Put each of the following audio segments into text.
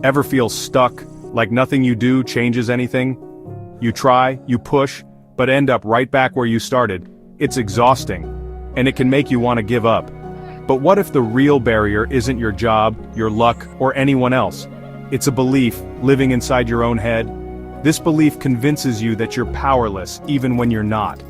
Ever feel stuck, like nothing you do changes anything? You try, you push, but end up right back where you started. It's exhausting, and it can make you want to give up. But what if the real barrier isn't your job, your luck, or anyone else? It's a belief, living inside your own head. This belief convinces you that you're powerless, even when you're not.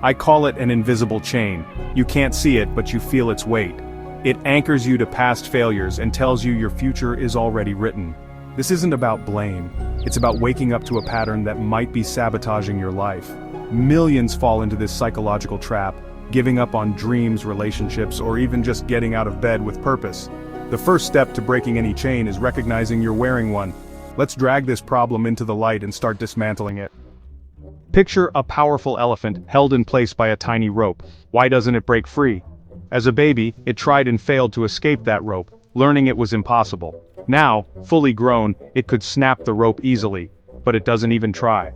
I call it an invisible chain. You can't see it, but you feel its weight. It anchors you to past failures and tells you your future is already written. This isn't about blame. It's about waking up to a pattern that might be sabotaging your life. Millions fall into this psychological trap, giving up on dreams, relationships, or even just getting out of bed with purpose. The first step to breaking any chain is recognizing you're wearing one. Let's drag this problem into the light and start dismantling it. Picture a powerful elephant held in place by a tiny rope. Why doesn't it break free? As a baby, it tried and failed to escape that rope, learning it was impossible. Now, fully grown, it could snap the rope easily, but it doesn't even try.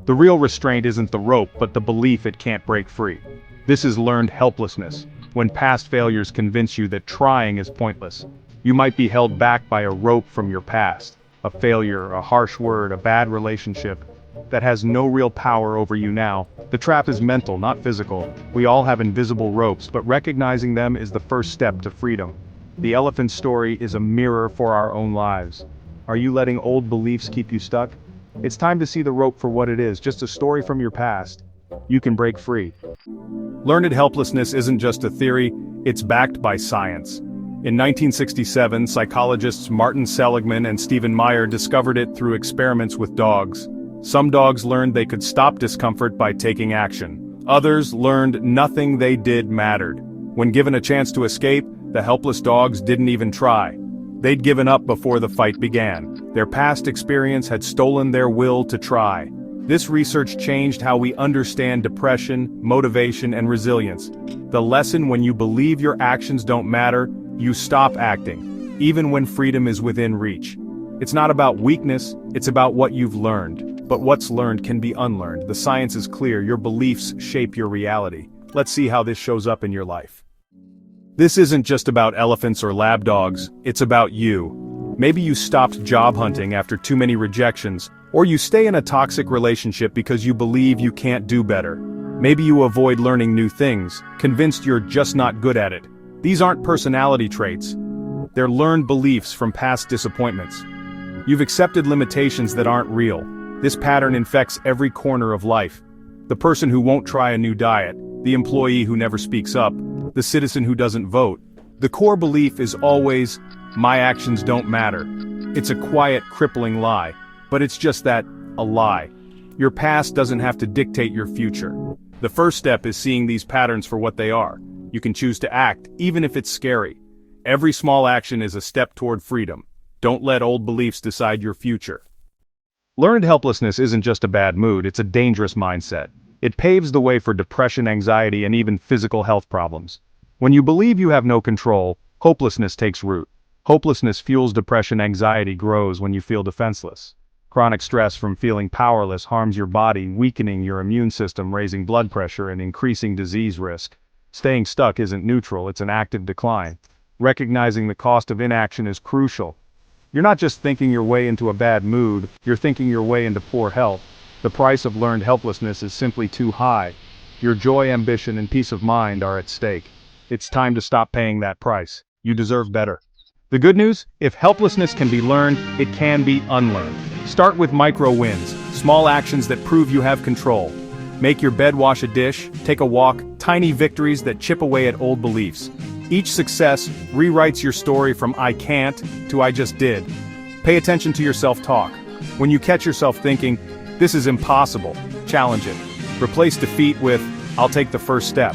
The real restraint isn't the rope, but the belief it can't break free. This is learned helplessness, when past failures convince you that trying is pointless. You might be held back by a rope from your past, a failure, a harsh word, a bad relationship, that has no real power over you now. The trap is mental, not physical. We all have invisible ropes, but recognizing them is the first step to freedom. The elephant story is a mirror for our own lives. Are you letting old beliefs keep you stuck? It's time to see the rope for what it is, just a story from your past. You can break free. Learned helplessness isn't just a theory, it's backed by science. In 1967, psychologists Martin Seligman and Stephen Meyer discovered it through experiments with dogs. Some dogs learned they could stop discomfort by taking action. Others learned nothing they did mattered. When given a chance to escape, the helpless dogs didn't even try. They'd given up before the fight began. Their past experience had stolen their will to try. This research changed how we understand depression, motivation, and resilience. The lesson: when you believe your actions don't matter, you stop acting, even when freedom is within reach. It's not about weakness, it's about what you've learned. But what's learned can be unlearned. The science is clear, your beliefs shape your reality. Let's see how this shows up in your life. This isn't just about elephants or lab dogs, it's about you. Maybe you stopped job hunting after too many rejections, or you stay in a toxic relationship because you believe you can't do better. Maybe you avoid learning new things, convinced you're just not good at it. These aren't personality traits. They're learned beliefs from past disappointments. You've accepted limitations that aren't real. This pattern infects every corner of life. The person who won't try a new diet, the employee who never speaks up, the citizen who doesn't vote. The core belief is always, my actions don't matter. It's a quiet, crippling lie, but it's just that, a lie. Your past doesn't have to dictate your future. The first step is seeing these patterns for what they are. You can choose to act, even if it's scary. Every small action is a step toward freedom. Don't let old beliefs decide your future. Learned helplessness isn't just a bad mood, it's a dangerous mindset. It paves the way for depression, anxiety, and even physical health problems. When you believe you have no control, hopelessness takes root. Hopelessness fuels depression, anxiety grows when you feel defenseless. Chronic stress from feeling powerless harms your body, weakening your immune system, raising blood pressure, and increasing disease risk. Staying stuck isn't neutral, it's an active decline. Recognizing the cost of inaction is crucial. You're not just thinking your way into a bad mood, you're thinking your way into poor health. The price of learned helplessness is simply too high. Your joy, ambition, and peace of mind are at stake. It's time to stop paying that price. You deserve better. The good news? If helplessness can be learned, it can be unlearned. Start with micro wins, small actions that prove you have control. Make your bed, wash a dish, take a walk, tiny victories that chip away at old beliefs. Each success rewrites your story from I can't to I just did. Pay attention to your self-talk. When you catch yourself thinking, this is impossible, challenge it. Replace defeat with, I'll take the first step.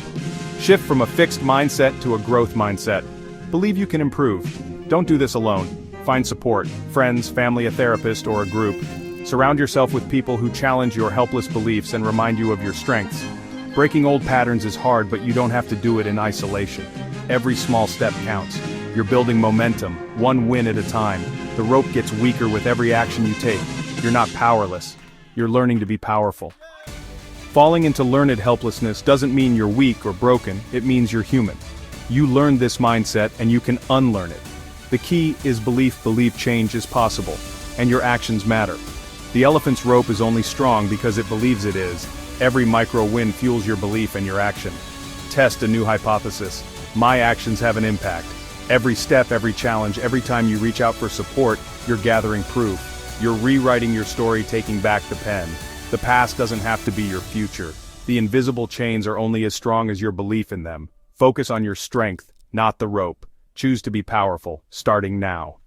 Shift from a fixed mindset to a growth mindset. Believe you can improve. Don't do this alone. Find support, friends, family, a therapist, or a group. Surround yourself with people who challenge your helpless beliefs and remind you of your strengths. Breaking old patterns is hard, but you don't have to do it in isolation. Every small step counts. You're building momentum, one win at a time. The rope gets weaker with every action you take. You're not powerless. You're learning to be powerful. Falling into learned helplessness doesn't mean you're weak or broken, it means you're human. You learned this mindset and you can unlearn it. The key is believe change is possible, and your actions matter. The elephant's rope is only strong because it believes it is. Every micro win fuels your belief and your action. Test a new hypothesis. My actions have an impact. Every step, every challenge, every time you reach out for support, you're gathering proof. You're rewriting your story, taking back the pen. The past doesn't have to be your future. The invisible chains are only as strong as your belief in them. Focus on your strength, not the rope. Choose to be powerful, starting now.